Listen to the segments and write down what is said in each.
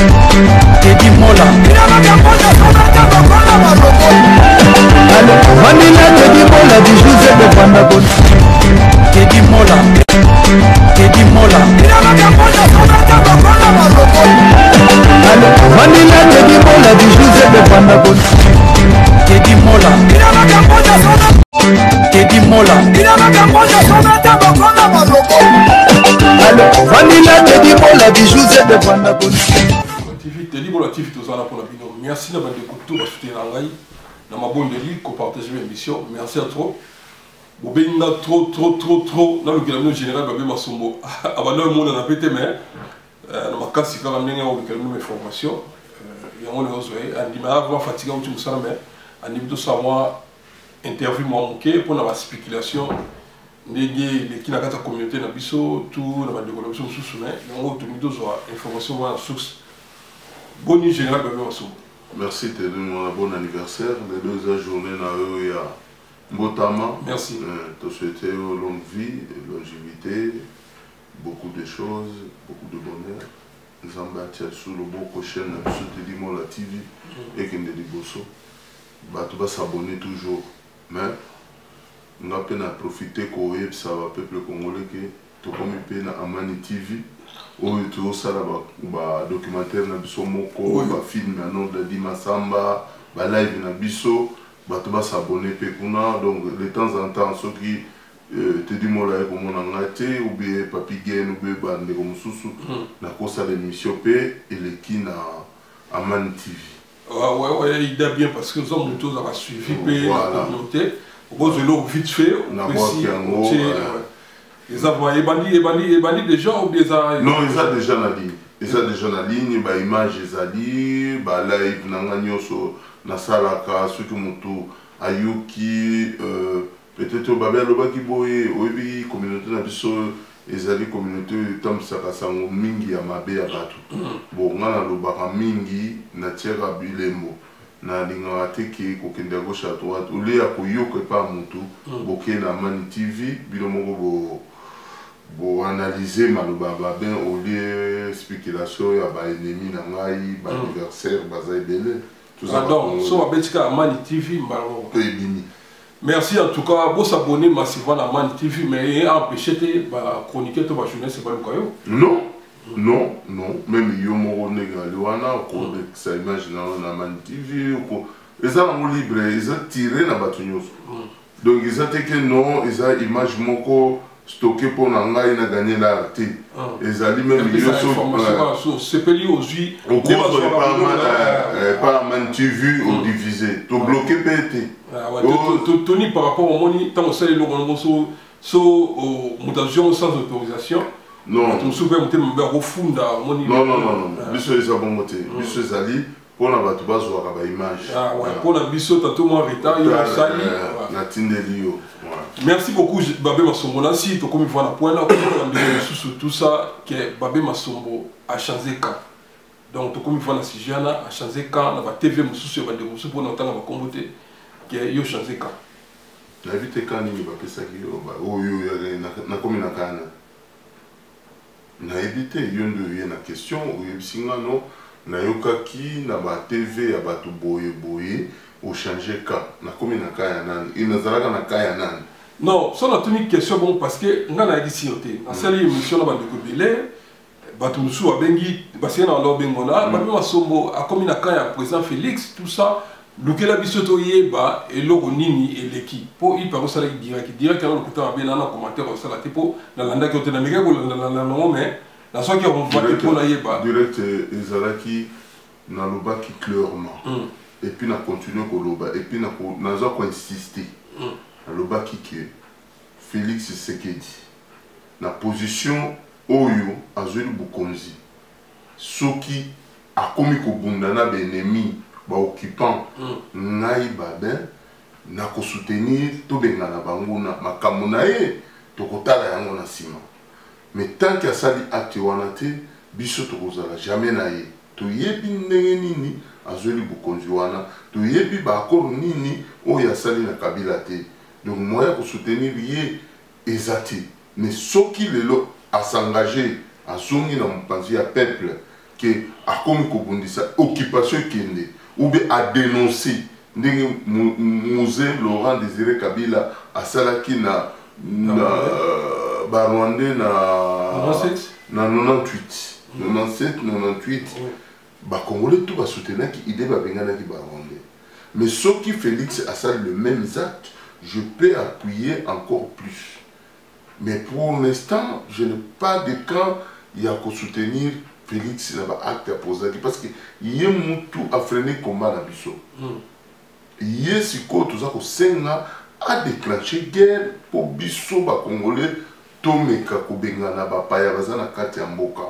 Teddy Mola Vanilla Teddy Mola du José de Vandabon Teddy Mola Teddy Mola Vanilla Teddy Mola du José de Vandabon Teddy Mola Teddy Mola Vanilla Teddy Mola du José de Vandabon Teddy Mola TV tozala pour la bino. Merci na bande kutu ba soutenir ngai na mabondeli ko partager l'émission. Merci à trop. Bobenga trop na le gouvernement général Babé Masombo. Abana mo na pété mais na makasi ka ndenga o gouvernement information. Ya on ozo andima avoir fatigué on ça mais andi to savoir interview mo manqué pour na spéculation ndenge les qui na kata communauté na biso tout na bande connexion sous mais on to mido zo information wa source. Bonne nuit général Babé Masombo. Merci Teddy Mola, bon anniversaire. Les 2 journées na eux ya Mbotama. Merci. Te souhaiter longue vie, longévité, beaucoup de choses, beaucoup de bonheur. Nous sommes battus sur le beau prochain sur Teddy Mola TV et qui est Bosso. Tu vas s'abonner toujours. Mais on a peine à profiter qu'on ait ça va peuple congolais qui tout comme il peine à Amani TV. Oyo tout ça là ba documentaire na biso moko ba film na nom de Dima Samba ba live na biso ba to ba s'abonner pe kuna donc de temps en temps ceux qui Teddy Mola ko mona ngate ou bien Papi Gen ou bien bande comme susu na ko ça l'émission pe et le qui na Amani TV. Ouais, il est bien parce que nous avons tous à suivi pe la communauté. Au beau vite fait na boki yango. Ils ont bandi déjà ou bien ça? Non, ils ont déjà la ligne. Ils ont déjà la ligne, bah image ils ont dit, bah live nanganyoso na salaka ceux qui mutu ayuki peut-être babel loba ki boye oyebi communauté na biso ezali communauté tam saka sango mingi ya mabe ya batu. Bon ngana lobaka mingi na tiera bilembo. Na linga ateki ko kende gauche à droite ou le akoyoka pa mutu boke na Amani TV bilomoko bo analyser malobaba ben au lieu spéculation ya ba ennemi na ngai ba adversaire baza ebele tout ça donc so abetika Amani TV mbalo ebini. Merci en tout cas pour s'abonner massivement à Amani TV mais empêcher ba chroniquer to ba jeunesse ba lukayo non même yo moko negali wana ko ça imagine na Amani TV ko eza na libre eza tiré na batu nyonso donc eza teke non eza image moko stocké pour n'engager na gagner l'art et ça lui même il so c'est peli aujourd'hui on cause pas Amani TV ou divisé to bloqué pété Tony par rapport au moni tant ça les logo so mutation sans autorisation non tu souper monter mon au fond da moni non biso eza bon côté biso ezali pour la batu bazwa ka ba image pour la biso tato mo retard yo sali na tindeli yo. Merci beaucoup Babé Masombo. Nansi to comme voilà point là sous tout ça que Babé Masombo a changé quand. Donc to comme voilà si jeune a changé quand na ba TV mususu ba de mususu pour n'entendre ba communauté que yo changé quand. La vie te quand ni ba pesa ki yo ba oyo na comme na kana. Na évité yo ndo y na question ou yebisinga no na yokaki na ba TV ya ba to boye au changer quand na comme na kaya nani inazalaka na kaya nani. Non, ça n'a tenu question bon parce que on a dit si on était. À cette émission là, bande de Belé, batu musu abengi, basé dans leur bengona, Babé Masombo a comme une akaya président Félix, tout ça, lequel a bisoto yeba et logo nini et leki. Pour il parle ça direct alors le côté abé dans un commentaire ça la tipo dans l'anda qui était dans méga dans non mais la soirée qui on voit pour la yeba. Direct ezalaki na loba qui clairement. Et puis na continuer ko loba et puis na zo ko insister. Loba qui Félix Tshisekedi na position oyo azeli bukonzi soki akomi ko bundana ba ennemi ba occupant ngai babin na ko soutenir to bengana bango na makambo na ye to kotala yango na sima mais tant que asali acte wana te biso to kozala jamais na ye to yebi ndenge nini azeli bukonzi wana to yebi ba akoro nini oyo asali na Kabila te. Donc moi pour soutenir lié ezati mais ce qui le a s'engagé à zongi dans mon pensier à peuple que akomi kobundisa occupation kende ou bien à dénoncer ndenge musée Laurent Désiré Kabila asalaki na Rwandais na 98 97 Congolais tout va soutenir qui idée babenganaki Rwandais. Mais ce qui Félix asali le même acte, je peux appuyer encore plus. Mais pour l'instant, je n'ai pas de camp il y a qu'à soutenir Félix dans l'acte à poser parce que il y a tout à freiner combat na biso. Il y a si quoi tout ça que Senga a déclenché guerre pour biso ba Congolais tomeka ko bengana ba paya bazana kati ya mboka.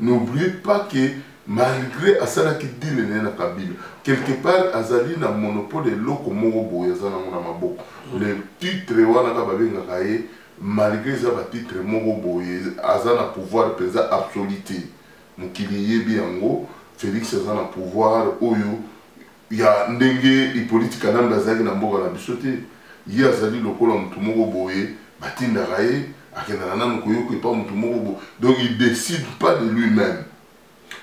N'oubliez pas que malgré Asala qui dit le na Kabila, quelque part Azali na monopole de loko moko boya zana na maboko. Le titre wana ka babenga kaye malgré ça va titre moko boye azana pouvoir pesa absoluté. Mukili yebi yango Félix azana pouvoir oyo ya ndenge ipolitique namba zali na mboka na bisote. Yi azali lokola mutu moko boye batinda kaye akena na mukoyoko pas mutu moko boye. Donc il décide pas de lui-même.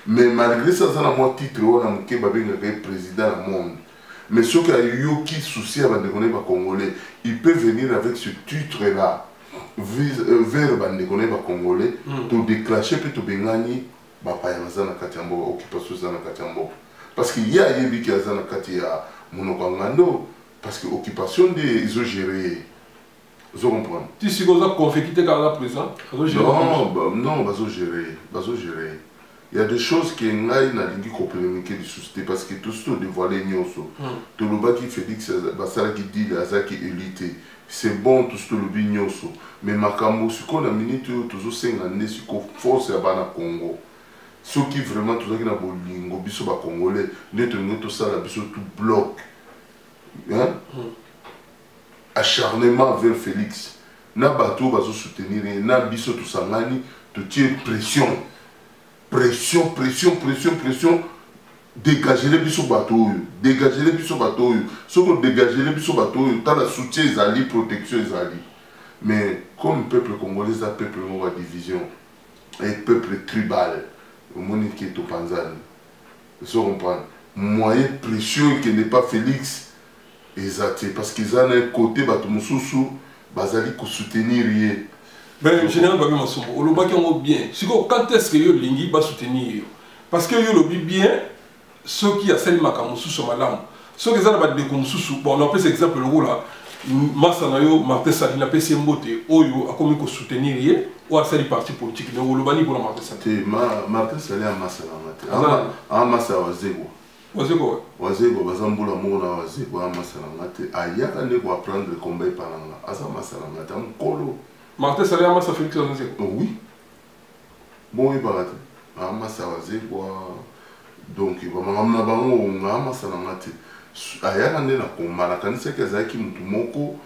Mais malgré ça, ça a un titre, on a un président du monde. Mais ceux qui ont qui souci avant de connaître les Congolais, ils peuvent venir avec ce titre-là vers les Congolais pour déclencher et pour bengani bapayamazana katyambo occupation zana katyambo. Parce qu'il y a des qui zana katya monokangando parce que occupation des ils ont géré. Vous comprenez? Tu sais qu'on a confié qui là présent? Non, ils ont géré. Il y a des choses qui sont compliquées de société parce que tout ce qui est dévoilé, tout le bas qui fait que c'est qui dit qui élité. C'est bon tout ce que le bignoso. Mais Makambo, ce qu'on a minute, toujours 5 années, ce qu'on force à Bana Congo. Ce qui vraiment, tout ça qui n'a pas de lingo, biso ba Congolais, tout ça, biso tout bloc. Acharnement vers Félix. Na bateau, baso soutenir, na biso tout ça, tout tire pression. Pression, dégager les bisous bateaux, dégager les bisous bateaux, ce qu'on dégager les bisous bateaux, t'as la soutien Zali, protection Zali. Mais comme peuple congolais, un peuple à division, un peuple tribal, au monde qui est au Panzani, vous comprenez, moyen précieux qui n'est pas Félix, exact, parce qu'ils ont un côté bateau moussou, bazali ko soutenir rien. Ben, général Babi Masombo, on le bien. Quand est-ce que le Lingi va soutenir? Parce que le bien, ceux qui ont fait Makamusu sur Malam, ceux qui ont fait des Komusu, bon, on appelle cet exemple le là, Massanayo, Martin Salina, PC Mbote, Oyo, a commis qu'on soutenir, ou à faire parti politique, mais on le bani pour Martin Salina. Martin Salina, Massanamate. Ah, Massa Wazego. Wazego, Bazamboula Mona Wazego, Massanamate. Ayaka ne va prendre le combat par là. Asa Massanamate, un colo. Martin Salé Amassa Félix Wazego. Oui. Bon, il va rater. Amassa Wazego. Donc, il va m'amener à Bango, Amassa Namate. Ayaka ne la combat. La canisse que Zaki Moutumoko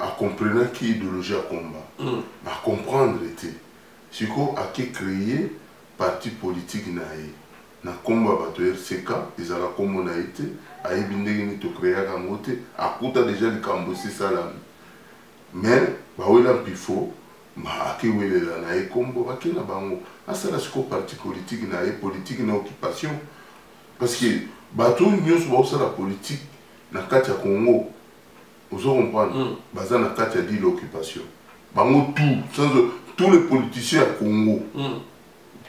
a compris qui idéologie à combat. À comprendre était. Si on a créé parti politique naïe. Na combat bato RCK, ils ont la combat naïté. Aïe bindé ni to créer à Gamote. À côté déjà le Cambossi Salam. Mais bawela pifo ba akewele la na ekombo bakena bango asala siko parti politique na occupation parce que bato nyos ba osala politique na kati ya Congo vous comprendre baza na kati ya dit l'occupation bango tous les politiciens à Congo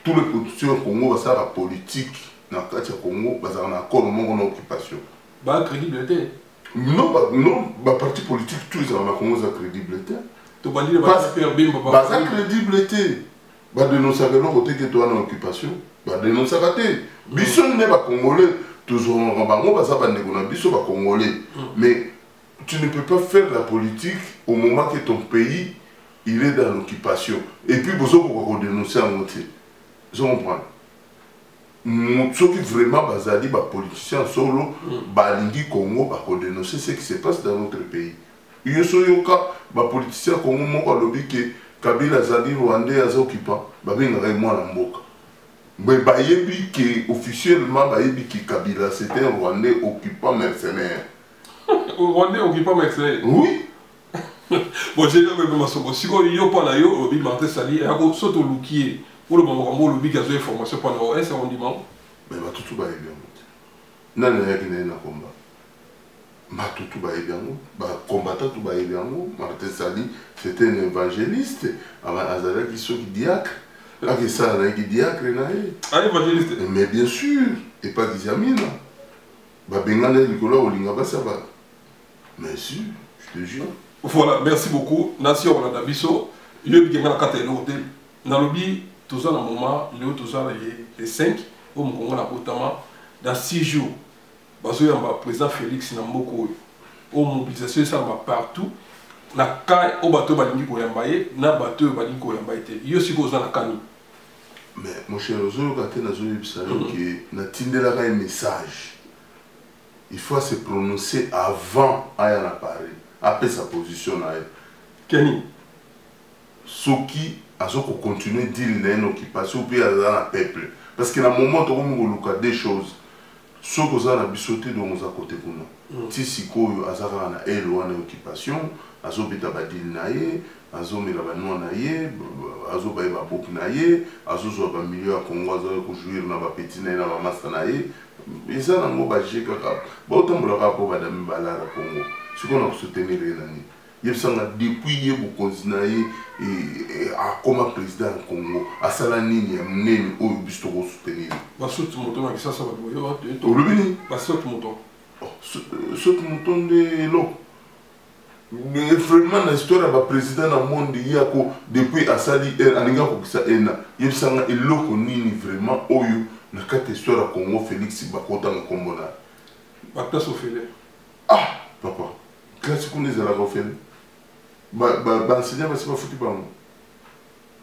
tous les politiciens au Congo basala politique na kati ya Congo baza na accord mon occupation ba crédibilité. Non, parti politique, tous les gens ont la crédibilité. Tu vas dire que la crédibilité. Bah dénoncer que l'on côté que tu as une occupation. Bah dénoncer que Bisson n'est pas congolais. Toujours en bango, bah ça va négocier. Bisson pas congolais. Mais tu ne peux pas faire la politique au moment que ton pays il est dans l'occupation. Et puis vous avez dénoncer à moitié. Je comprends. Ceux qui vraiment bazali ba politiciens solo balingi Congo ba dénoncer ce qui se passe dans notre pays. Yosoyoka ba politiciens Congo moko lobi que Kabila zali Rwandais az occupant ba benga moi na mboka. Mais ba yebi que officiellement ba yebi que Kabila c'était un Rwandais occupant mercenaire. Rwandais occupant mercenaire. Oui. Bon j'ai même Masombo si ko yo pa na yo obi Martin Sali a ko soto lukier ou le moment le big azo formation pendant un arrondissement. Mais va tout va bien. Nana yaki na combat. Ma tout va bien. Ba combattant tout va bien. Martin Sali, c'était un évangéliste. Azala qui sont diacre. Là que ça là qui diacre na e. Ah évangéliste. Mais bien sûr, et pas d'Isamina. Ba bengana likola olinga ba ça va. Mais sûr, je te jure. Voilà, merci beaucoup. Nation on a d'abiso. Il y a bien la carte l'hôtel. Dans le bi tous en un moment, le tous en les 5 au Congo na notamment dans 6 jours. Parce que le président Félix Namboko au mobilisation ça va partout. Na kai au bateau balingi ko yambaye, na bateau balingi ko yambaye te. Yo siko za na kani. Mais mon cher Ozo quand na zo yebisalo que na tindela ka un message. Il faut se prononcer avant aya na parler. Après sa position na elle. Kenny Soki azo ko continuer dire na occupation puis à la peuple parce que na moment to ko des choses. Soko za na bisoté donc on a côté kuna. Ti sikoyo azaka na elo na occupation, azo beta badil na ye, azo mela banwa na ye, azo ba ba bok na ye, azo zo ba milieu Congo azo ko jouer na ba petit na ba master na ye. Eza na ngo ba jeka ka. Ba otambola ka po ba dami balala Congo. Siko na ko soutenir nani. Yebsanga depuis ye bu konzinaye a comme président Congo asala nini ya mnene oyo bisto ko soutenir. Ba sout moto na kisa sa ba yo to. Olubini Ba sout moto. Sout moto de lo. Mais vraiment l'histoire ba président na monde yako depuis asali alinga ko kisa ena. Yebsanga eloko nini vraiment oyo na kati histoire Congo Félix Bakota na Kombona. Ba place au félé. Ah papa. Qu'est-ce qu'on est à la refait? Enseignant, mais c'est pas foutu par moi.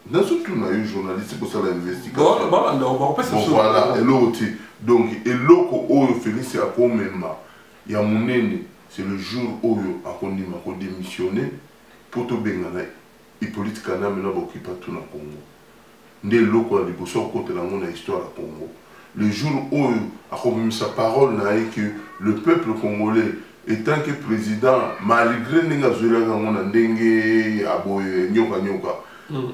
Dans ce tout, on a eu journaliste pour ça l'investigation. Voilà, et l'autre. Donc, et l'autre, Félix, c'est à quoi même. Il y a mon aîné, c'est le jour où il a démissionné pour tout bien. Hippolyte Kana, maintenant, il occupe tout le Congo. Né l'autre, il a dit, côté dans mon histoire à Congo. Le jour où il a mis sa parole, que le peuple congolais, étant que président, malgré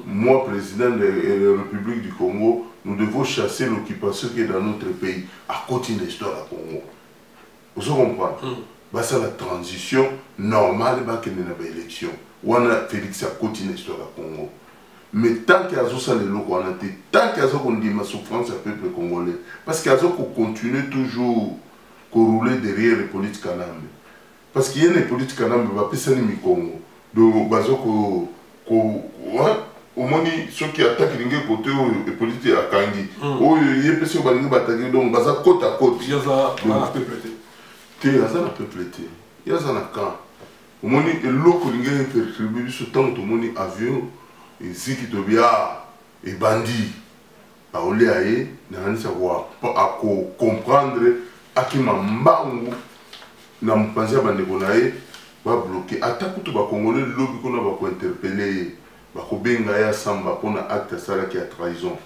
moi, président de la République du Congo, nous devons chasser l'occupation qui est dans notre pays, à côté de l'histoire du Congo. Vous comprenez? C'est la transition normale qu'il y a une élection. On a Félix à côté de l'histoire du Congo. Mais tant qu'il y a ça, tant qu'il y a ma souffrance du peuple congolais, parce qu'il y a continue toujours à rouler derrière les politiques canambe. Parce qu'il y a des politiques canambe, il y a des Congo. Donc, au moins, ceux qui attaquent les côtés les politiques à Kangi, il y a des personnes qui attaquent, donc, il y a côte à côte. Il y a ça peuplé. Il y a ça peuplé. Il y a ça camp. Au moins, l'eau qui est perturbée, ce temps, tout le monde avion, et si qui te vient, et bandit, à Oléaé, à comprendre à qui m'a mbangu, na mpanzi ya bandeko na ye ba bloquer attaque tout ba congolais lobby qu'on va ko interpeller ba ko benga ya samba pona acte sala qui a trahison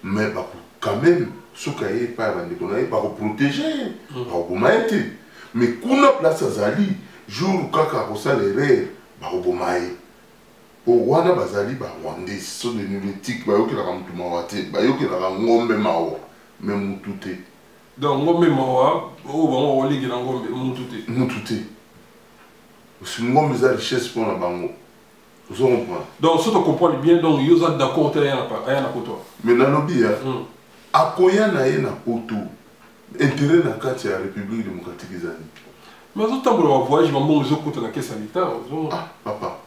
mais ba quand même ce cahier pas bandeko na ye ba ko protéger ba ko maïté mais kuna place azali jour kaka ko salere ba ko bomaye o wana bazali ba rwandais so de nulétique ba yokela ka mutu mawate ba yokela ka ngombe mawo même tout est. Donc, on va ngombe mutute. Mutute. C'est une grande richesse pour la bango. Vous comprenez? Donc, si tu comprends bien, donc, vous êtes d'accord avec toi. Mais dans le lobby, à quoi y a un poto intérêt dans la République démocratique des années. Mais vous avez voyage, vous avez côté dans la caisse sanitaire. Ah, papa.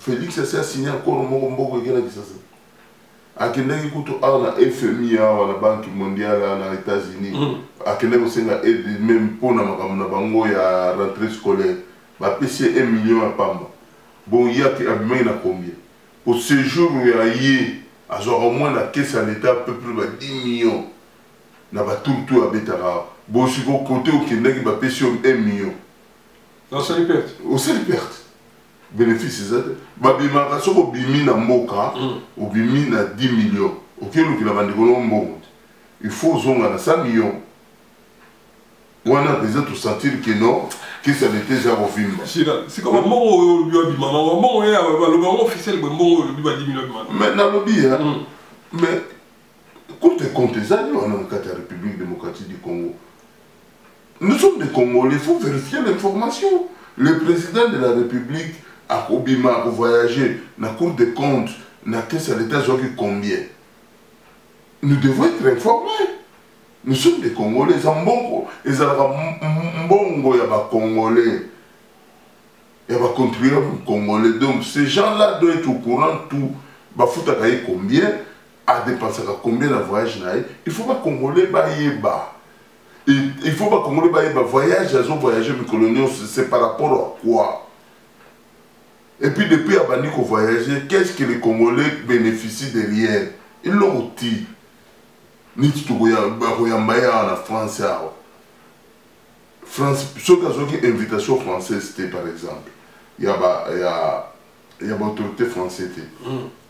Félix a signé encore un mot qui est là. Akendeki kutu na FMI na Banque mondiale na États-Unis akendeki senga aide même pour na makambo na bango ya rentrée scolaire ba pesi 1 million à pamba bon yaki abimai na combien au séjour ya yé azora au moins la caisse à l'état peu plus ba 10 millions na ba tout à betara bon si ko côté au kendeki ba pesi 1 million dans seule perte au seul perte bénéfice ça babimaka soko bimi na mboka obimi na 10 millions okeluki na bandeko no mbongo il faut zonga na 100 millions wana déjà tout sentir que non que ça n'était déjà revimba c'est comme mbongo bima mbongo ya le mbongo officiel mbongo le biba 10 millions mais na lobby Mais, quand tu comptes ça, nous, on a la République démocratique du Congo. Nous sommes des Congolais, il faut vérifier l'information. Le président de la République a voyagé dans la Cour des comptes, dans la caisse à l'État, combien? Nous devons être informés. Nous sommes des Congolais. Ils ont Mbongo, il y a des Congolais. Il y a des contribuables Congolais. Donc ces gens-là doivent être au courant de tout. Combien à dépenser combien de voyages. Il faut pas Congolais il faut pas Congolais voyage, ils ont voyagé, mais coloniaux, c'est par rapport à quoi? Et puis depuis Abani qu'on voyageait, qu'est-ce que les Congolais bénéficient derrière? Ils l'ont dit. Ni tout en France. France, ceux qui ont une invitation française, c'était par exemple. Il y a une autorité française.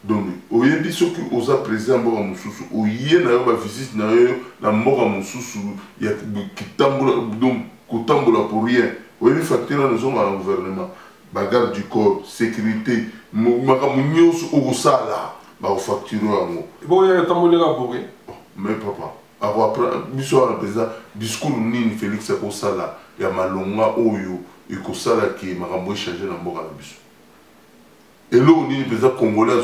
Donc, au yébi ceux qui osent président Mboka Moussoussou, au yé na yo ba visite na yo na Mboka Moussoussou, il y a qui tambola pour rien. Au yébi facture na nous au gouvernement, bagarre du corps, sécurité, makamunyo au sala, ba au facture ngo. Bon, il y a tambola pour rien. Mais papa, après biso na président discours nini Félix ko sala ya malonga oyo ikosala ki makambo changer na Mboka na biso. Et là, on est déjà congolais à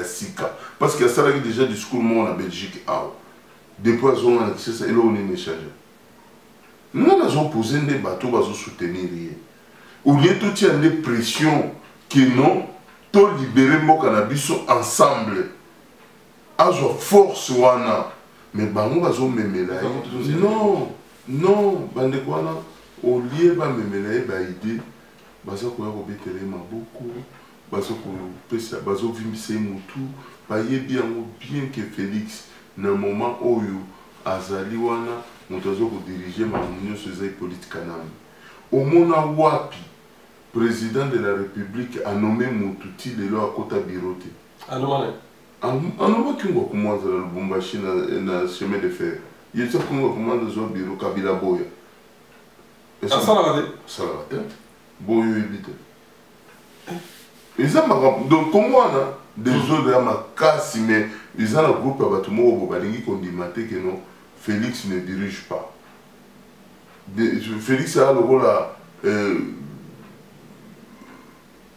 Sika. Parce qu'il y a ça déjà discours en Belgique. Depuis on a accès ça, et là, on est échangé. Nous avons posé des bateaux pour soutenir. Au lieu de tout il y a des pressions qui non, tout libérer mon cannabis ensemble. Azo force wana. Mais bango bazo memela. Non, non, bande kwana. Au lieu de memela ba idée, bazo koya ko betele maboko. Bazo vimbise mutu bayebi yango bien que Félix na moment oyo azali wana moto azo ko diriger ma union sociale politique kanami omona wapi président de la République a nommé Mututi lelo akota birote anoma kingo kumanza na Lubumbashi na chemin de fer yetsa kingo kumanza zo biro Kabila boya salade boyo ebite. Donc, comme moi, des autres, mais ils ont un groupe qui dit que non, Félix ne dirige pas. Félix a le rôle à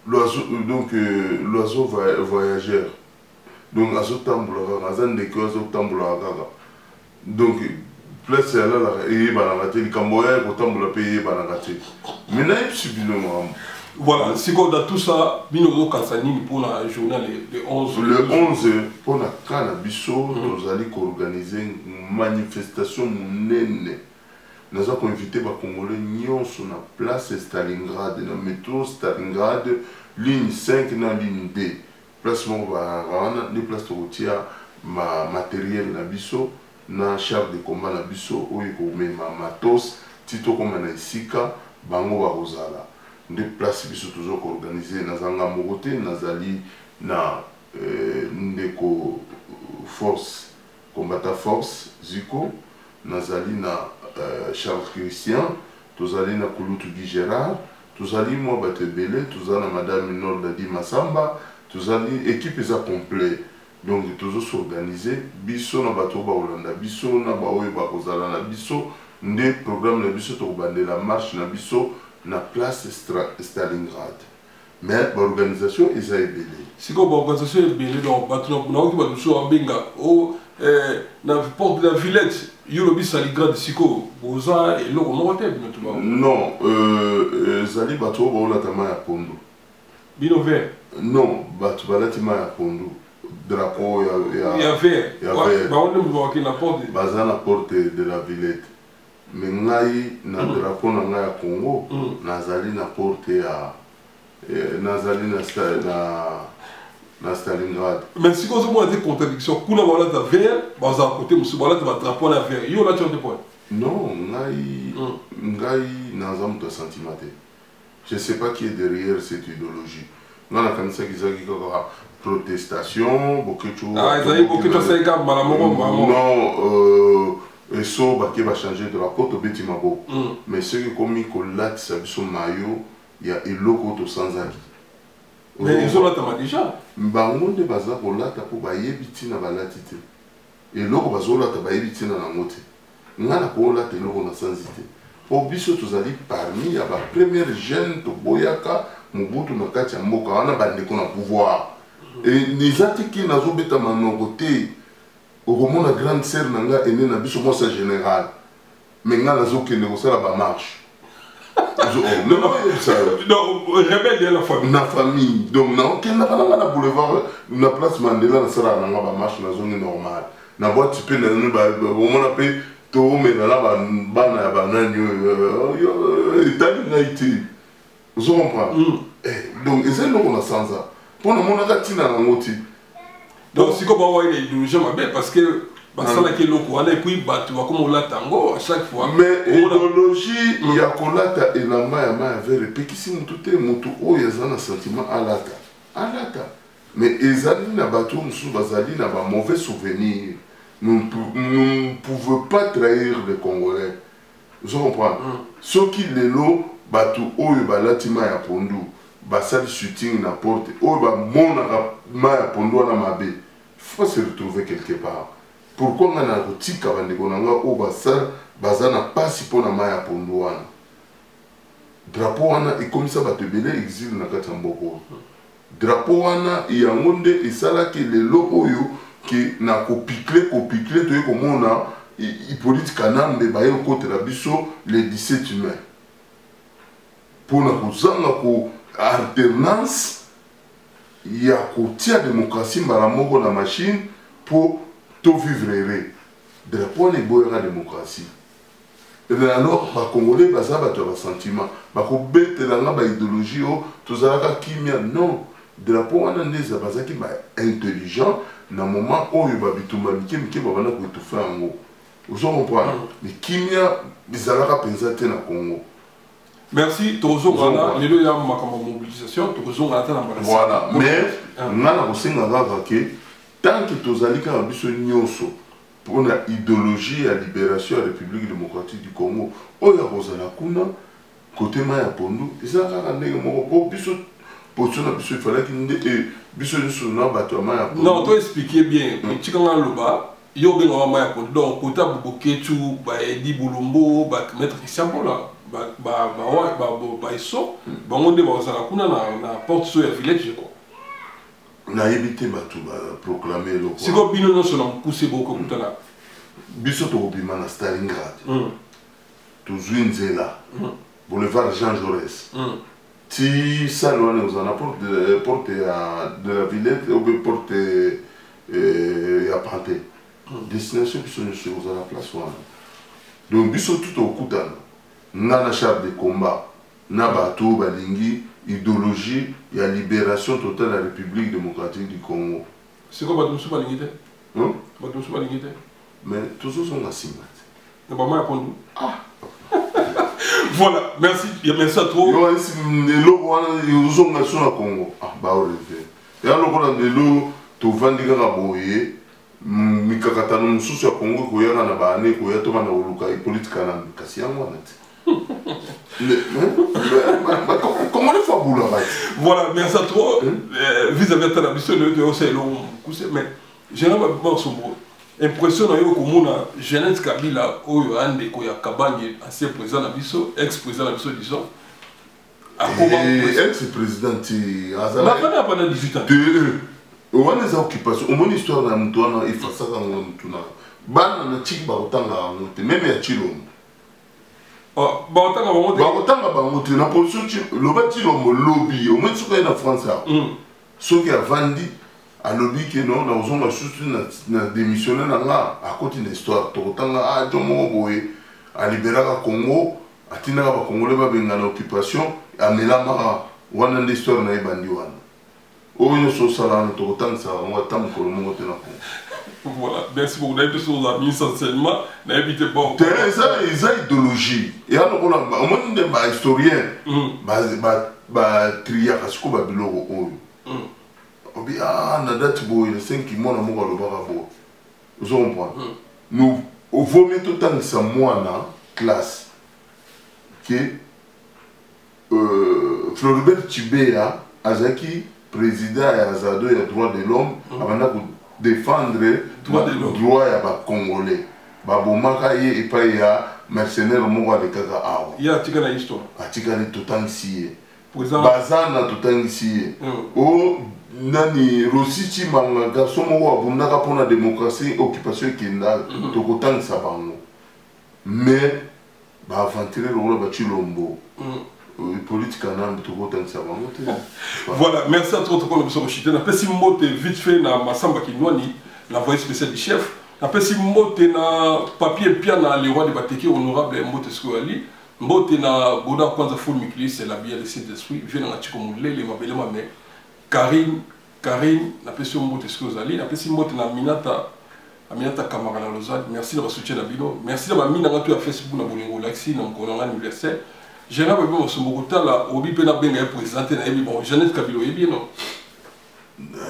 l'oiseau voyageur. Donc, à ce temps-là, à ce temps-là, donc, place là, il y a un Camboya, il y a un mais là, il y a voilà, si on a tout ça, Binogo Kassani pour la journée le 11. Le 11, pour la Canabiso, nous allons organiser une manifestation. Nous avons invité les Congolais sur la place Stalingrad, dans le métro Stalingrad, ligne 5 dans ligne D. Place Mongvarana, les places routières, matériel Nabiso, na char de combat Nabiso, où il y a matos, Tito comme na Isika, Bango Barozala. Des places qui sont toujours organisées dans Zanga Moroté, Nazali, na Ndeko Force, Combatta Force, Zico, Nazali, na Charles Christian, Tozali, na Kouloutou Guy Gérard, Tozali, moi, Batebele, Tozali, Madame Nordadi Massamba, Tozali, équipe est complète. Donc, toujours s'organiser, Bisso, na Batoba Olanda, Bisso, na Baoye Bakozala, na Bisso, des programmes, na Bisso, Tobande, la marche, na Bisso, na place Stalingrad. Mais l'organisation est belée. Si l'organisation est belée, donc na porte de la Villette, il y a le Stalingrad Siko, Boza et l'eau non, Zali Bato Bolatama ya Pondo. Bino vert. Non, Bato Balatima ya Pondo. Drapeau il y a vert. Baza la porte de la Villette. Mais ngai na drapeau na ngai ya Congo nazali na porte ya nazali na Stalingrad. Mais si vous avez des contradictions, kuna wala da vert, baza à côté musu wala da drapeau na vert. Yo la tu as des points. Non, ngai naza muto sentimenté. Je sais pas qui est derrière cette idéologie. Non la kanisa kizaki ko protestation, beaucoup de choses. Ah, ils ont beaucoup de choses à non, et ça va changer de rapport au Betimabo. Mais ceux qui ont mis Kolat, Sabiso Mayo, il y a Eloko to Sanzaki. Mais ils ont là déjà. Bango de Baza Kolat pour Baye Biti na Balatite. eloko bazolata bayebi ntina nango te nga na koolata eloko na sanzi te po biso tozali parmi ya bapremière jeune toboyaka mobutu na kati ya mboka wana bandeko na pouvoir eza tiki nazobeta manoko te okomona grande sœur na nga ene na biso mwasa général me nga nazokende kosala bamarche na famille donc naokendaka nanga na boulevard na place Mandela nasalaka nanga bamarche na zone normale na bwati mpe omona mpe toomela na bana ya banani oyo etali ngai te ozo comprendre donc eza eloko na sanza mpo namonaka ntina nango te donc siko bawa ile idéologie mabe parce que basalaki eloko wana epuis bato bakoma olata yango à chaque fois mais idéologie ya kolata elamba ya mai ya vere epekisi motu te motu oyo aza na sentiment alata mais ezali na bato mosusu bazali na bamauvais souvenir. Nous ne pouvons pas trahir les Congolais. Vous comprenez? Ce qui est là, batu oyo balatima ya pondu, basali shooting na porte, oyo ba mona ma ya pondu na mabe. Il faut se retrouver quelque part. Pourquoi on a rotika bandeko nanga o basal bazana pasi pona ma ya pondu wana. Drapeau wana e comme ça batu belé exil na kati mboko. Drapeau wana yango nde esalaki lelo oyo qui na kopikle toye komona Hippolyte Kanambe baye okotela biso le 17 mai pour na kozanga ko alternance ya kotia démocratie mbala moko na machine pour to vivre drapeau ne boyera démocratie et alors ba congolais baza bato ba sentiment ba ko betelanga ba idéologie o tozalaka kimia non drapeau wana ndeza bazaki ba intelligent na moment oyo babitumba mike babana ko etufa yango ozo comprendre mais kimia bizalaka penza te na Congo. Merci tozo ngana lelo ya makambo mobilisation tozo ngana na mbala voilà mais ngana kosenga kaka ke tant que tozali ka biso nyonso pour la idéologie ya libération ya République démocratique du Congo oyo kozala kuna côté ma ya pondu ezala kaka ndenge moko po biso posona biso il fallait qu'il biso na bato ma ya pondu. Non, toi expliquer bien tikanga loba yo benga ma ya pondu donc kota buboketu ba edi bulumbo ba maître Christian Pola ba iso bango nde bazala kuna na porte so ya village quoi na éviter bato ba proclamer le quoi siko bino no sona mkuse boko kutala biso to bima na Stalingrad tozwi nzela boulevard Jean Jaurès ti salon aux porte de la Villette ou porte à Panté destination qui sont sur la place wana donc biso tout au kutana na char de combat na bato balingi idéologie ya libération totale de la République démocratique du Congo. C'est quoi bato musu balingi te bato musu balingi te mais tous sont na simba na ba ma pondu voilà, merci à toi. Yo isi lelo wana yuzonga so na Congo. Ah ba oreve. Ya loko na lelo to vandika ka boye mikakatano mususu ya Congo ko yaka na bane ko yato bana oluka politika na kasi yango wana te. Comment le faire boula ba? Voilà, merci à toi. Vis-à-vis de la mission de aussi long mais j'aimerais pas son mot. Impression na yo komona Jeannette Kabila oyo ande ko ya Kabange ancien président na biso ex-président na biso disons ex-président ti azala ba pendant 18 ans wana za occupation au moins histoire na mtu wana ifasaka mtu na bana na chiki ba utanga ngote même ya Chilombo ba utanga ba ngote na position loba Chilombo lobby au moins soka na France soki avandi à lobby que non dans zone la démissionné à côté de l'histoire tokotanga a jomo boye à libérer le Congo à tina ba congolais ba benga l'occupation à melama wana l'histoire na ibandi wana oyo so sala na tokotanga sa on tam ko le mongo tena ko voilà merci beaucoup d'ailleurs sur la mise enseignement na éviter pas ça idéologie et alors on a au moins des historiens ba tria kasiko ba biloko oyo ah na date boy le 5 mois na moko lobaka bo vous comprenez nous au vaut mieux tout temps ça moi na classe que Floribert Chebeya azaki président ya Azado ya droit de l'homme abanda ko défendre droit ya ba congolais babomaka ye epai ya mercenaire moko alekaka awa ye atikala histoire atikali totangisi ye baza na totangisi ye o nani Rossi Manga garçon moko abundaka mpona démocratie occupation ekenda tokotangisa bango mais baaventure lokola bachilombo politique en âme tout autant ça va. Voilà, merci à toi pour le besoin de chiter. Na pesi mote vite fait na Massamba Kinwani, l'envoyé spécial du chef. Na pesi mote na papier pian na le roi de Bateki honorable Mote Skoali. Mote na Goda Kwanza Full Mikli, c'est la bière de Saint-Esprit. Vient na Chiko Moulé, les mabele mamé. Karine, na pesi Mote Skoali. Na pesi mote na Aminata Kamara na Lozade. Merci de votre soutien na Bino. Merci de ma mine na tout à Facebook na Bolingo Laxi na Mkonanga anniversaire. J'ai un peu de temps là, au BIP n'a bien présenté, bon, Jeannette Kabilo est bien, non?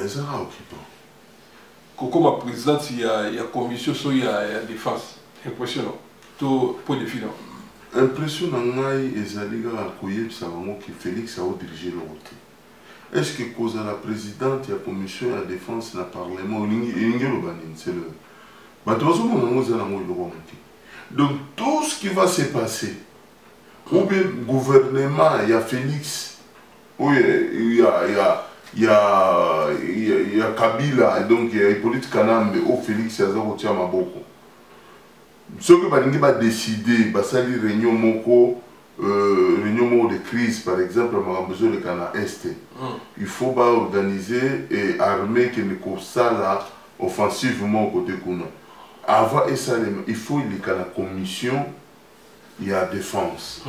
Ça va occupant. Coco ma présidente, il y a commission, il y a défense. Impressionnant. Tout point de finance. Impressionnant, et Zaliga a accueilli que Félix a dirigé le route. Est-ce que cause à la présidente, il y a commission, il y a défense, il y a parlement, c'est le. Donc tout ce qui va se passer. Ou bien gouvernement, il y a Félix, il y a Kabila, donc il y a Hippolyte Kanambe, ou Félix Yazaro Maboko. Ce que va décider, c'est une réunion de crise, par exemple, à besoin de Cana Est. Il faut organiser et armer que les ça là offensivement au côté Kuna. Avant et ça, il faut qu'il y ait la commission. Il y a défense.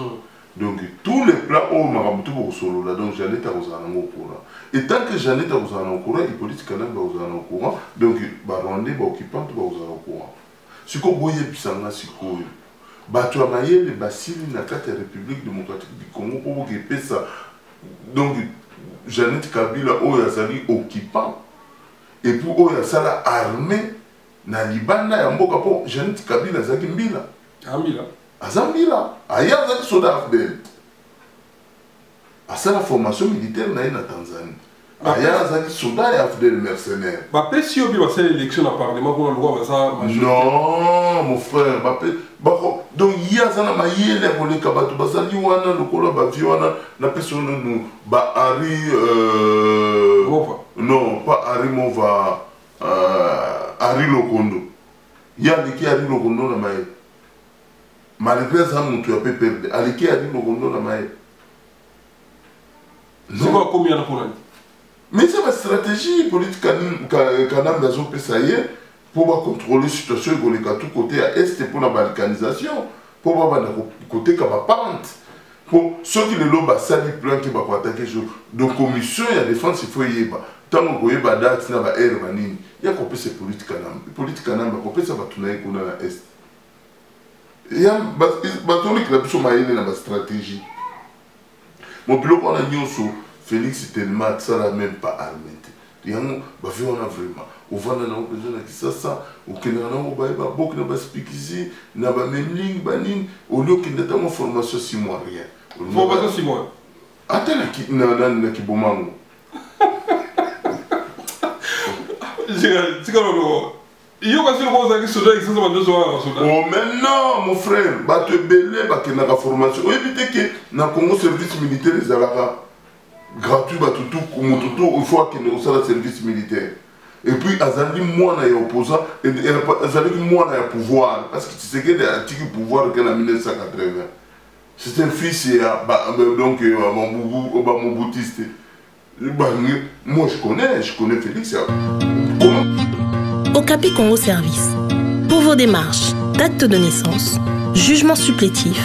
Donc, tous les plans, donc Jeannette a au courant. Et tant que Jeannette a au courant, il politique quand même au courant. Donc, Rwandais, occupant, au courant. Ce que vous voyez, c'est que Batuamaye, les Bassili, la carte République démocratique du Congo, pour que ça. Donc, Jeannette Kabila, Oyazali, occupant. Et pour Oyazala, armée, na Libana, Yamboka, pour Jeannette Kabila, Zaki Mbila. Mbila. Azambila, aya zaki soda afdel. Asa la formation militaire na en Tanzanie. Aya zaki soda afdel mercenaire. Bapé si obi va faire l'élection au parlement pour la loi baza majorité. Non, mon frère, bapé. Donc ya zana mayele ko le kabatu basali wana lokola ba viwana na personne nous ba Ari Mova. Non, pas Ari Mova, Ari Lokondo. Ya leki Ari Lokondo na maye. Malgré ça, tu as pu perdre. Aliki a dit le la maille. C'est quoi combien de points? Mais c'est ma stratégie politique canam dans un pays pour contrôler la situation de tout côté à est pour la balkanisation, pour voir côté comme pente. Pour ceux qui le lobent, ça dit plein qui va attaquer. Donc commission et la défense il faut y aller. Tant que vous avez des dates, il y a des erreurs. Il y a compris ces politiques canam. Les politiques canam, il y a compris ça va tourner qu'on a à est. Il y a une stratégie. Mon pilote, on a dit Félix tellement ça n'a même pas armé. Il y a vraiment. On va dans le besoin de ça. Au Kenya, on va beaucoup de speakizi, on va même ligne, au lieu qu'il y ait une formation 6 mois, rien. Formation 6 mois. Attends, qui bon mango. C'est comme il y a aussi le soda qui sont dans soda. Oh mais non mon frère, bah tu es belé, bah tu as la formation. Vous évitez que dans le Congo service militaire les alara gratuit, bah tout il faut qu'il y ait un service militaire. Et puis azali moi na opposant et azali moi na pouvoir parce que tu sais que l'article pouvoir que en 1980. C'est un fils donc mon boutiste. Moi je connais Félix. Okapi Congo Service. Pour vos démarches d'actes de naissance, jugement supplétif,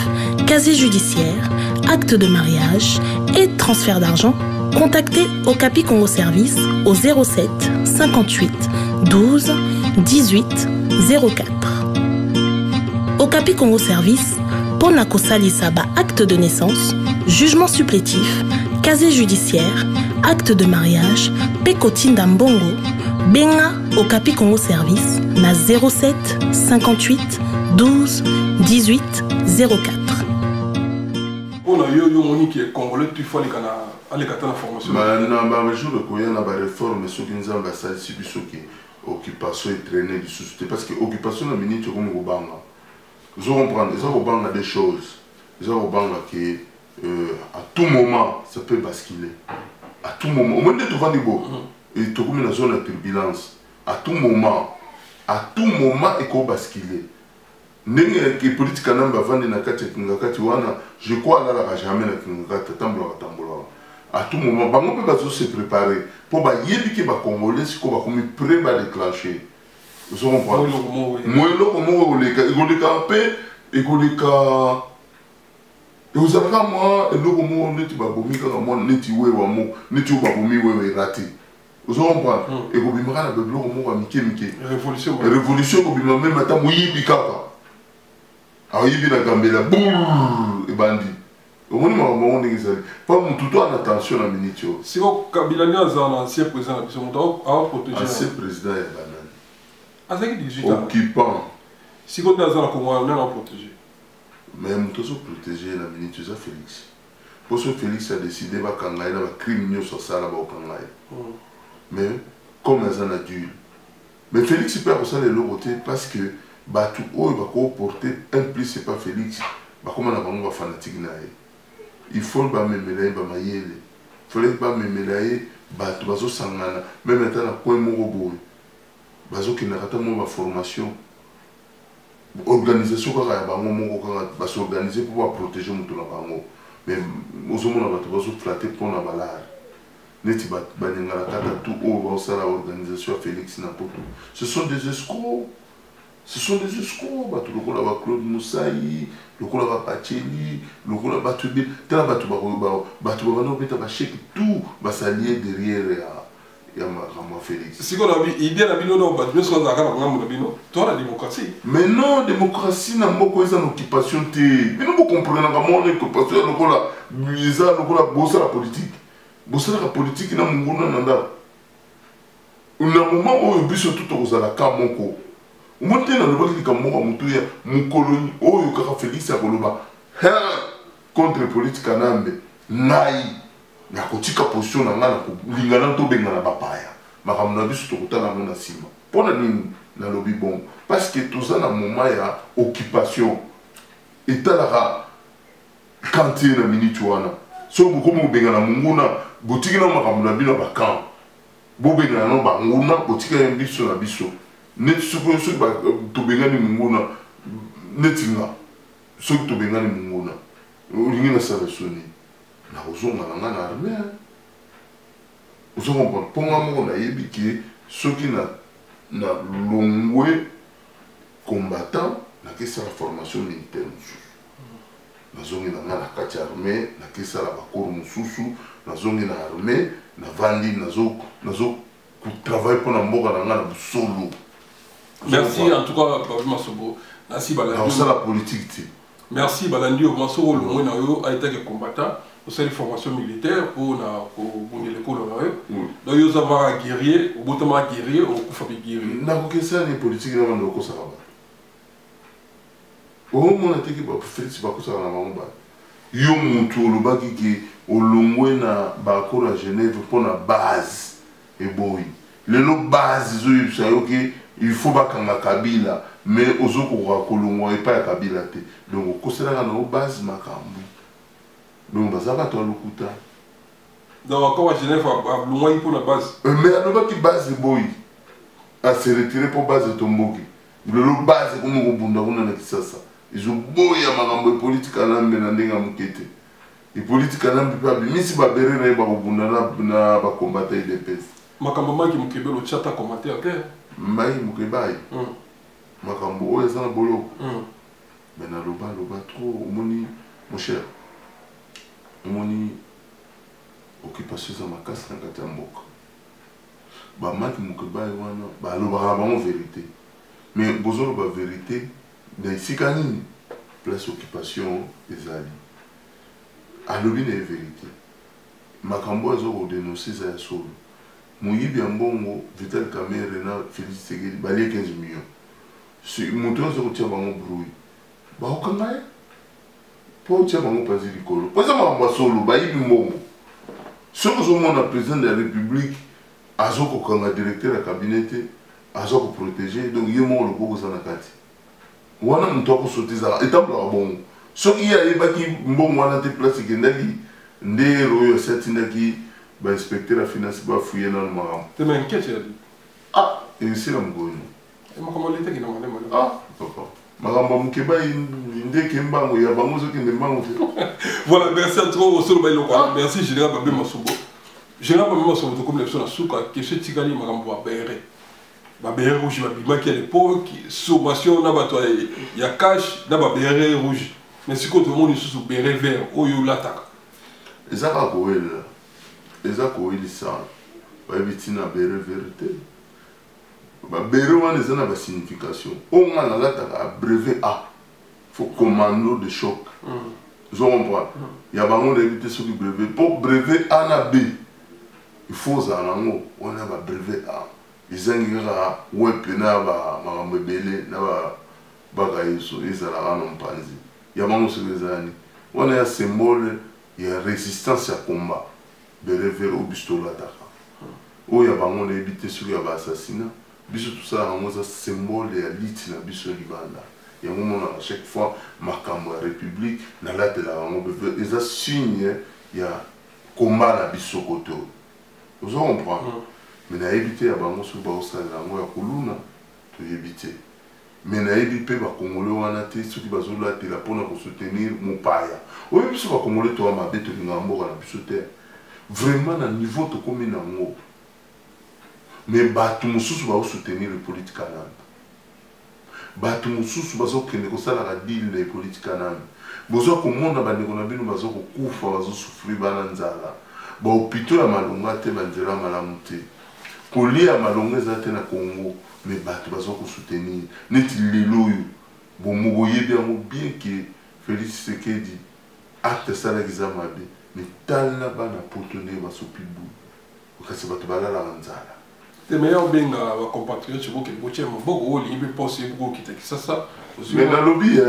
casier judiciaire, acte de mariage et transfert d'argent, contactez Okapi Congo Service au 07 58 12 18 04. Okapi Congo Service, Ponako Salisaba acte de naissance, jugement supplétif, casier judiciaire, acte de mariage, Pekotine Dambongo, Benga Okapi Congo Service na 07 58 12 18 04. On a eu un qui est congolais, tu faut aller à la formation. Non, mais je veux qu'il y ait une réforme, ceux qui nous ont ambassades, c'est ceux qui occupation est traînée du sous-souté. Parce que occupation, la minute, comme au Banga. Vous comprenez, ils ont au Banga des choses. Ils ont au Banga qui, à tout moment, ça peut basculer. À tout moment. Au moment où tu vas niveau, et tu as une zone de turbulence. À tout moment, il faut basculer. N'est-ce que politique n'a pas vendu na kati kingakati wana, je crois là la jamais na kingakati tambola. À tout moment, bango peut se préparer pour ba yebi que ba congolais si ko ba comme prêt ba déclencher. Vous comprenez? Moi le comment les campé et vous avez moi et le comment ne tu ba bomi quand moi ne tu ouais wa mo ne tu ba bomi ouais raté. Vous comprenez? Et ko bimara na beblo comment wa mike révolution ko bimara même ata mo yebi kaka. Ah yebi na gambela boum et bandi. Au moins, pas tout en attention à minute. Si vous Kabila est un ancien président, vous protéger. Ancien président est banal. Ah, c'est 18 ans. Occupant. Si vous êtes dans un Congo, on est protégé. Mais nous devons protéger la minute, c'est Félix. Pour ce Félix a décidé de faire un crime sur ça là-bas au Kangaï. Mais comme un adulte. Mais Félix peut avoir ça de l'autre côté parce que tout haut il va porter un plus c'est pas Félix. Comment on va fanatique. Il faut que me mêler, il faut que me mêler, bazo sangana, même maintenant la coin morobo, bazo qui n'a pas de formation, organisation quand va s'organiser pour pouvoir protéger mon tour bango, mais aux hommes on va flatter pour la balade. Neti banengala kata tout haut va ça la organisation Félix Napoto. Ce sont des escrocs. Ce sont des escrocs, le coup là Claude Moussaï, le coup là Pacheli, le coup là Batubé, tout va s'allier derrière ma Félix. Si on a dit la démocratie. Mais non, démocratie n'a pas besoin d'occupation. Mais nous comprenons comment l'occupation, le coup là, bosser la politique. Bosser la politique, il y a un moment où il y a tout à Kamoko. Au moment où il y a un coloni, où il y a Félix contre la politique, il y a une position qui est parce que tout ça, dans le moment, il y a occupation. Et il y a quand il y a une minute, si vous avez une boutique, il y a un camp. Si vous avez une boutique, il y a un biso. Net ce que tu as dit, netinga. Ce que tu as dit, il y a ça sonné. Na ozonga na armée. Vous comprenez? Pour moi, on a dit que ceux qui na longwe combattant, na que ça la formation militaire. Na zongi na kati armée, na que ça la bakoro mususu, na zongi na armée, na vandi na zo travail pour na mboka na solo. Merci en tout cas, Babi Massobo. Merci Balandi. C'est la politique. Merci Balandi. Massobo, le moins a été combattant. Vous avez une formation militaire pour l'école. Donc, vous avez un guerrier, vous avez un guerrier, vous avez un guerrier. Vous avez une politique qui est en train de se faire. Vous avez une politique qui est en train de se faire. Vous avez une politique qui est en train de se Genève pour la base. Et bon, les bases, il faut pas qu'on ait Kabila, mais aux autres, on n'a pas Kabila. Donc, on a une base. Donc, on va faire le coup. Donc, quand à Genève, on a pour la base. Mais on n'a pas de base de boy. À se retirer pour base de Tomboki. Le base, comme on a dit ça. Ils ont boy à ma politique à l'ambé, et politique à l'ambé, mais si ma béré n'est pas au bout de combattre les pestes. Makambama qui m'a le chat à commenter à terre. Maï Moukébaï. Makambo, oh, ça bolo. Mais na loba trop, moni, mon cher. Moni, occupation ça ma casse na katamboka. Bah, Maki Moukébaï, bah, le barabon vérité. Mais, besoin de la vérité, dans ici, place occupation des alliés. À l'objet de la vérité. Makambo, ils ont dénoncé ça solo. Moyibi Ambongo, Vital Kamer, Rena, Félix Segedi, balé 15 millions. Si mon tour se retient dans mon bruit, bah, au Kangaï, pour retient dans mon pasé ricolo. Pour ça, ma solo, bah, il y a un ce que je suis président de la République, Azoko Kanga, directeur de la cabinet, aza koprotege donc ye moko loko koza na kati wana moto akosotizaka etambolaka bongo soki ye ayebaki mbongo wana te place ekendaki nde oyo asi atindaki bainspecteur ya finance bafuye nano makambo esila mokoni papa makambo mokeba ndeke mbango ya bango ozokende mbango te. Voilà, merci à trop osolo bailoko merci général Babé Masombo. Général Babé Masombo comme les personnes à souka que ce tikali makambo ba bere ba bere rouge ba bimaki à l'époque sommation na bato ya cash na ba bere rouge mais si tout le monde sous bere vert oyo lataka ezaka koela eza koelisa bayebitina bere vérité ba bere wana eza na ba signification onga na lataka abreuvé A faut commando de choc. Je comprends. Il y a bango d'éviter ce qui brevet. Pour brevet A na B, il faut ça nango. On a ba brevet A. Ils ont gira web na ba mambele na ba gaiso. Ils ont la non panzi. Il y a bango ce que zani. On a un symbole. Il y a résistance à combat. Brevet au pistolet d'attaque. Oh il y a bango d'éviter ce qui a ba assassinat. Biso tout ça nango ça symbole de la lutte na biso libanda. Il y a un moment à chaque fois, Makambo la République, dans la télé, ils ont signé, il y a combat la bisokoto. Vous comprenez? Mais na évité à bango sur Baosa la moya kuluna, tu éviter. Mais na évité ba Congolais wana te, ceux qui bazo la télé pour nous soutenir mon paya. Oui, biso ba Congolais toi ma bête de ngambo na biso te. Vraiment na niveau to comme na ngo. Mais ba tout mususu ba soutenir le politique canal. Bato mususu bazokende kosalaka deal na politique nani bozo komona bandeko na bino bazokokufa bazosufrir bana nzala bahopito ya malonga te banzela malamu te kolia malonga eza te na Congo mais bato bazokosoutenir neti lelo oyo bomo boyebi yango bien ke Félix Tshisekedi acte asalaki eza mabe mais tala bana poto nde basopibu kasi bato balalaka nzala. Les meilleurs bien à compatriotes, je vois que beaucoup de gens pensent beaucoup qui étaient ça. Mais dans le lobby,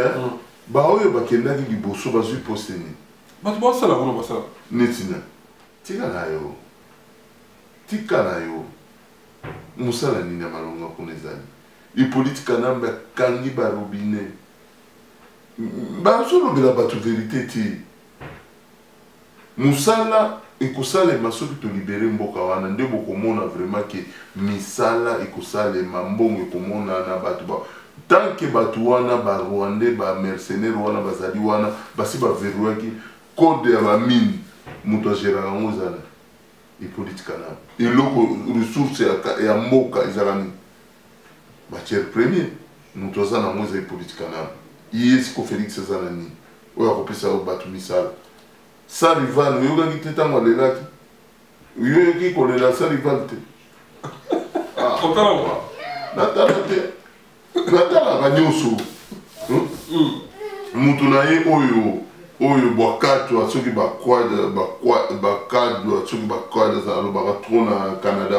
bah oui, bah qu'il y a qui bossent, bah je poste ni. Bah tu vois ça là, on va ça. Netina, tika na yo, musala ni na malonga pour les amis. Et politique namba kangi ba robinet. Bah solo de la batte vérité ti. Musala ekosalema soki tolibere mboka wana nde bokomona vraiment ke misala ekosalema mbongo ekomona na bato ba tant que bato wana ba Rwandais ba mercenaires wana bazali wana basi ba verrouaki code ya ba mine muto geraka ngozana e politique na eloko ressource ya mboka ezalani ba tiers premier muto zana ngoza e politique na yes ko Félix ezana ni oya kopesa bato misala. Ça rival, il y a qui t'envoie les lacs. Il y a qui connaît la ça rival. Ah, Natala Ranyoso. Moutunaye Oyo Bwakatu, à ceux qui bakwad, ceux qui bakwad, ça le Canada.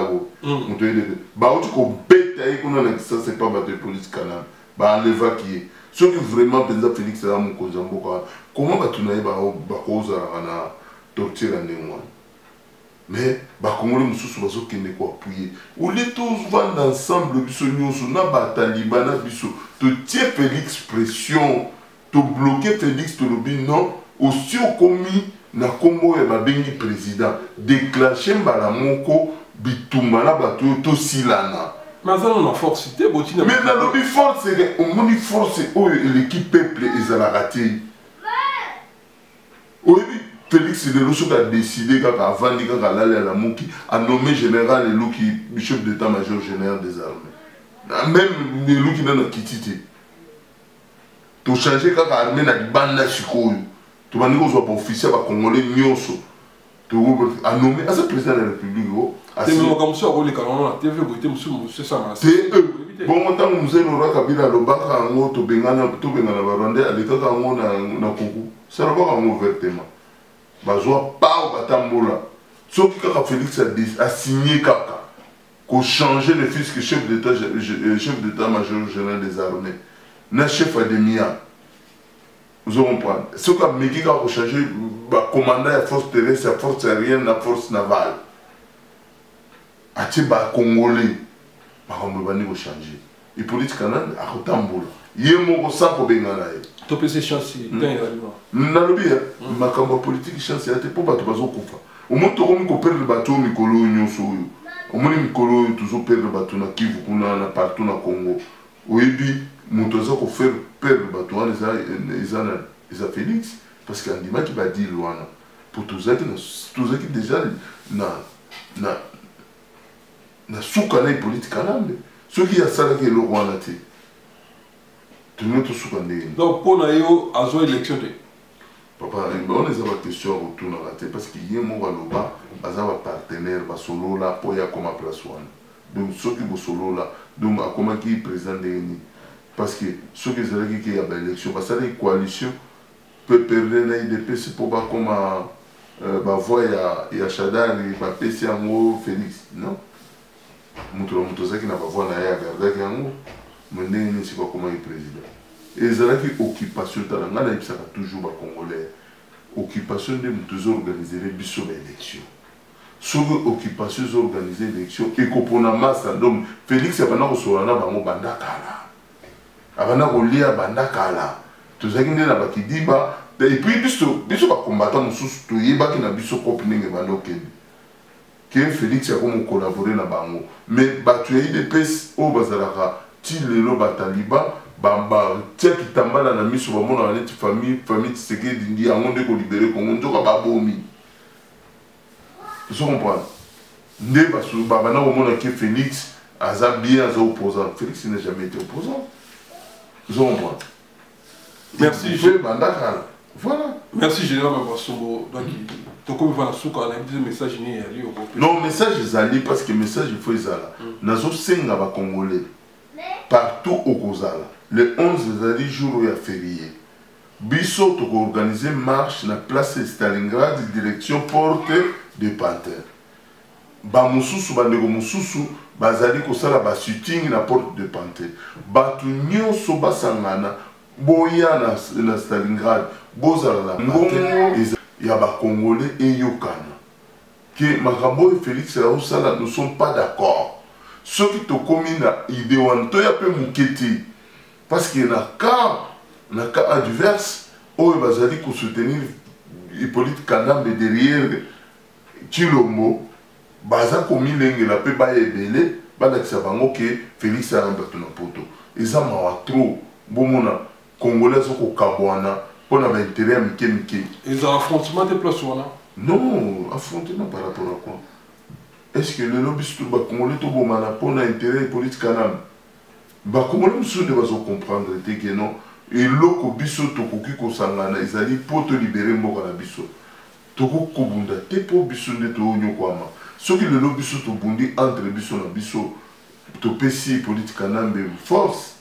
Baouti ko bête aïe qu'on a ça, c'est pas battre police Canada. Bah, enleva qui est. Ceux qui vraiment pensent Félix là mon kozamboka comment va tourner ba koza na torture ndengwa mais ba Congolais mususu bazokende ko appuyer ou les tous vont ensemble biso nyonso na ba talibana biso to tie Félix pression to bloquer Félix to lobi non aussi commis na kombo ya babengi président déclencher mbala moko bitumba na bato to silana. Mais ça, on a force. Mais dans le force, on a force où l'équipe peuple est à la raté. Oui, Félix Deloso a décidé qu'avant de aller à la Mouki, a nommé général le chef d'état-major général des armées. Même le qui n'a pas quitté. Tu as changé quand l'armée n'a pas de chikoyo. Tu vas nous voir officiel à Congolais Nyonso. Tu as nommé à ce président de la République. C'est comme ça, on est quand la TV, c'est ça. Bon, tant que nous avons Kabila, le bac à un autre, Bengana, tout Bengana, Rwandais, à l'état d'un na Koku. Ça n'a pas un ouvertement. Bazoa, pas au Batambola. Sauf que Félix a signé Kaka, qu'on changeait le fils que chef d'état-major général des armées. Na chef Ademia. Vous comprenez? Ce qu'a Mekika a changé, commandant la force terrestre, la force aérienne, la force navale. Ati ba Congolais. makambo bandi ko changer et politique kanane akotambola ye moko sa ko bengana ye to pese chance gain alima nalobi makambo politique chance ya te po bato bazokufa omuntu okomi ko perdre bato mikolo nyonso oyo omoni mikolo toujours perdre bato na Kivu kuna na partout na Congo oyebi moto aza ko faire perdre bato wana eza Félix parce que andimaki badile wana po tozalaki déjà na suka na politique kanambe soki asalaki eloko wana te tolingi tosuka ndenge donc mpo na yo azwa élection te papa on eza baquestion ya kotunaka te parce que ye moko aloba aza bapartenaire basolola mpo ye akoma place wana donc soki bosolola donc akomaki président ndenge nini parce que soki ezalaki ke ya baélection basalaki coalition mpe perdre na idps mpo bakoma bavoi ya Shadari bapesi yango Félix non moto na moto azalaki na bavoi na ye agardaki yango me ndenge nini siko akomaki président ezalaki occupation tala ngai nayebisaka toujours bacongolais occupation nde moto ezoorganisere biso baélection soki occupation ezoorganize élection ekopona masa donc Félix abanda kosola na bango banda kala abanda kolia banda kala tozalaki nde na bakidiba et puis biso bacombattant mosusu toyebaki na biso kope ndenge banda okende ke Félix akomi collaborer na bango mais bato ya IDPS oyo bazalaka ti lelo bataliba batiaki tambala na miso bamonaka neti famille Tshisekedi ndi yango nde kolibere Congo nzoka babomi ozo comprendre nde babanda komona ke Félix aza bien aza opposant Félix n'a jamais été opposant ozo comprendre merci bandakala voilà merci général Babasongo donc tokomi vala suka na biso message ni yali okope non message ezali parce que message il faut ezala nazosenga bacongolais partout au Kozala le 11 ezali jour ya férié biso tokoorganize marche na place Stalingrad direction porte de Panthère bamosusu bandeko mosusu bazali kosala bashooting na porte de Panthère bato nyonso basangana boya na Stalingrad bozala na ngongo ya bacongolais eyokana ke makambo Félix aosala nous sommes pas d'accord soki tokomi na idée wana toya mpe moke te parce que na cas adverse oyo bazali kosoutenir Hippolyte Kanambe derrière Chilombo baza komilengela mpe baya ebele balakisa bango ke Félix aza bato na poto eza mawa trop bomona congolais azokokabwana mpo na baintérêt ya mike mike eza affrontement te place wana non affrontement par rapport à quoi est-ce que lelo biso bacongolais tobomana mpo na intérêt politique kanambe bacongolais mosusu nde bazocomprendre te ke non eloko biso tokoki kosangana ezali mpo tolibere mboka na biso tokokobunda te mpo biso nde toonyokwama soki lelo biso tobundi entre biso na biso topesi politique kanambe force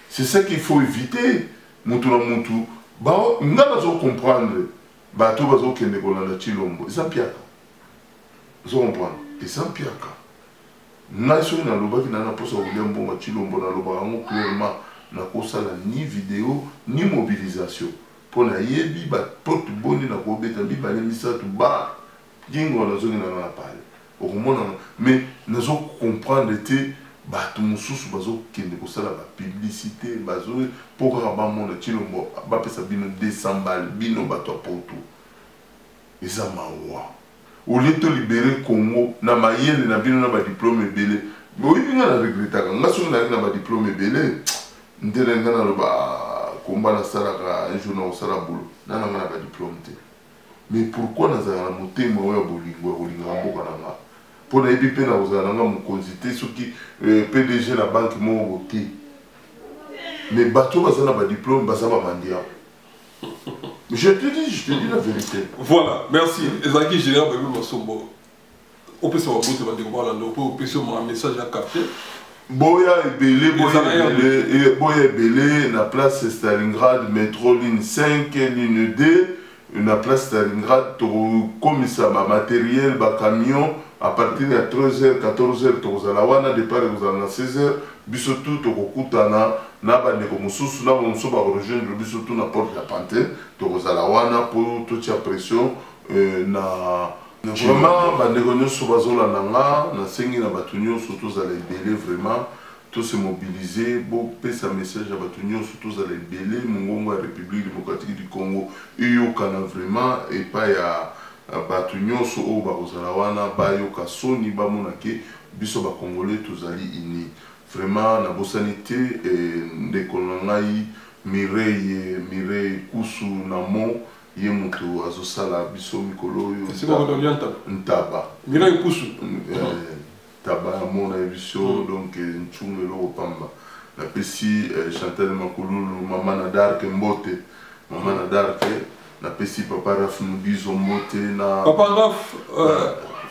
c'est ça qu'il faut éviter mutu na mutu nga bazocomprendre bato bazokende kolanda Chilombo eza mpiaka ozocomprendre eza mpiaka ngai soki nalobaki na mposa kolia mbongo ya Chilombo nalobaka yango clairement nakosala ni video ni mobilisation mpo nayebi baporte boni nakobeta mibale misatu ba gingo nazokendanga na pale okomona mais nazocomprendre te bato mosusu bazokende kosala bapublicité mpo kaka bamona Chilombo bapesa bino 200 balles bino bato ya poto eza mawa olie tolibere Congo na mayele na bino na badiplome ebele oyebi nga na regretaka nga soki nayaki na badiplome ebele ndele nga naloba komba nasalaka un jour na kosala bolo nananga na badiplome te mais pourquoi nazalaka na motema oyo ya bolingo ya kolingaka mboka na nga mpo nayebi mpe na kozala nanga mokonzi te soki PDG na banke moko te mais bato baza na badiplome baza bamandia je te dis la vérité voilà merci ezalaki général Babasongo opesa babote bandeko balanda mpo opesa ma message ya capté boya ebele na place Stalingrad métro ligne 5 ligne 2 na place Stalingrad tokomisa bamatériel bacamion à partir de 13h 14h tokozala wana départ ekozala na 16h biso tu tokokutana na bandeko mosusu na bamosusu bakorejoindre biso tu na porte ya Panthère tokozala wana mpo totia pression Vraiment, bandeko nyonso bazolanda nga nasengi na bato nyonso tozala ebele vraiment tous se mobiliser pour passer un message à bato nyonso tozala ebele mongongo ya République démocratique du Congo eyokana vraiment et pas ya bato nyonso oyo bakozala wana bayoka soni bamona ke biso bakongolais tozali ini vraiment nabosani te ndeko na ngai Mireille Kusu Namo ye moto azosala biso mikolo oyo ntaba Mireille Kusu taba mona biso donc nchungu eloko pamba napesi Chantal Makululu mama na Dark Mbote mama na Dark napesi papa Raf Mubizo Mbote na papa Raf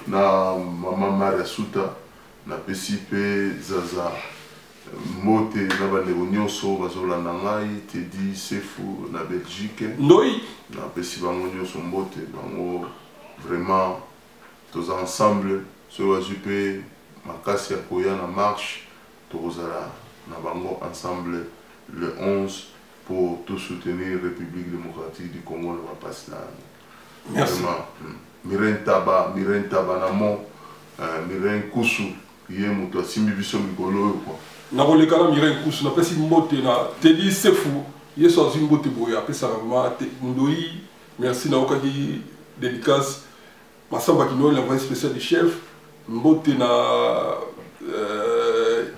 na mama Maria Suta napesi pe Zaza Mbote na bandeko nyonso bazolanda ngai Teddy Sefu na Belgique Ndoi napesi bango nyonso mbote bango vraiment tous ensemble so bazwi pe makasi ya koya na marche tokozala na bango ensemble le 11 pour tout soutenir République démocratique du Congo na bapasi na merci Mireille Ntaba Namo Mireille Kusu ye moto asimbi biso mikolo oyo kwa nakoleka na Mireille Kusu napesi mbote na Teddy Sefu yeso azwi mbote boye apesaka vraiment Ndoi merci na okaki dédicace Masamba Kino l'envoyé spécial du chef mbote na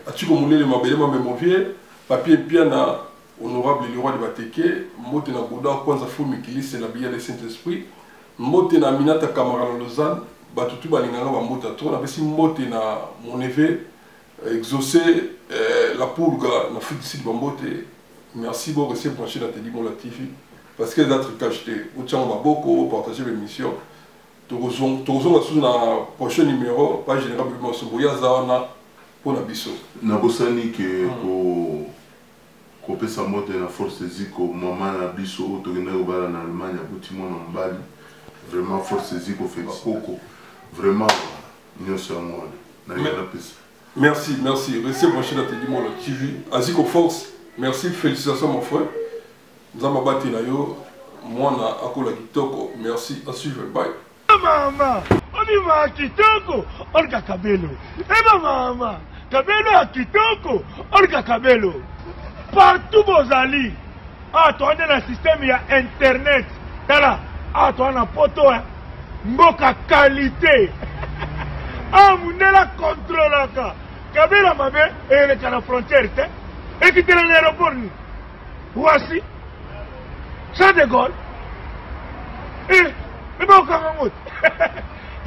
Atiko Moulele Mabele Mamemovier papier bien na honorable le roi de Bateke mbote na Boda Kwanza Fumi Kilise na Biya de Saint-Esprit mbote na Minata Kamara na Lausanne batutu balinganga ba mbote trop na pesi mbote na mon neveu exaucé la pulga na Afrique du Sud mbote merci beaucoup de brancher la télé la TV parce que d'autres cachetés au tient beaucoup partager l'émission Torozon sous la prochain numéro pas généralement sur Boyazana pour la biso na bosani que ko pesa mote na force ziko mama na biso to gena obala na Allemagne botimo na mbali vraiment force ziko fait beaucoup vraiment nyonso moi na yala pesa merci restez branché la télé la TV Aziko Force. Merci, félicitations mon frère. Nous avons battu là, moi na akola kitoko. Merci, à suivre, bye. Mama, on y va à kitoko, Olga Kabelo. Eh maman, Kabelo à kitoko, Olga Kabelo. Partout vos alliés. Ah, toi on est dans le système, il y a internet. Là, ah, toi on a poto, mboka qualité. Ah, vous n'êtes la contrôle là. Kabelo m'a bien, et elle est à la frontière, et qui était dans l'aéroport. Voici. Ça décolle. Mais bon, quand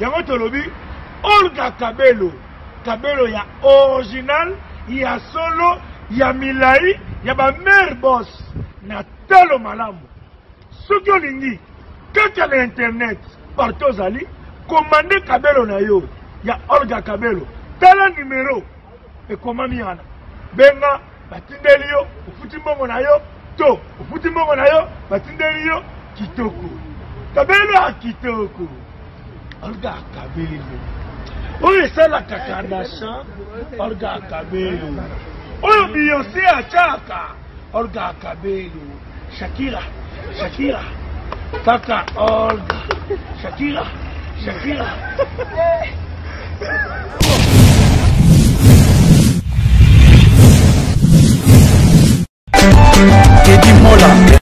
il y a un lobby. Olga Kabelo. Kabelo, il y a original, il y a solo, il y a Milai, il y a ma mère boss. Natalo Malamu. Ce que l'ingé, quand il y a l'internet, partout aux alliés, commandez Kabelo Nayo. Il y a Olga Kabelo. Tel numéro. Et comment il y a Benga. Batindelio, ufutimbo na yo, to, ufutimbo na yo, batindelio, kitoko. Kabelo a kitoko. Olga Kabelo. Oye sala kakandasha, Olga Kabelo. Oye Beyoncé a chaka, Olga Kabelo. Shakira. Kaka Olga. Shakira. Teddy Mola.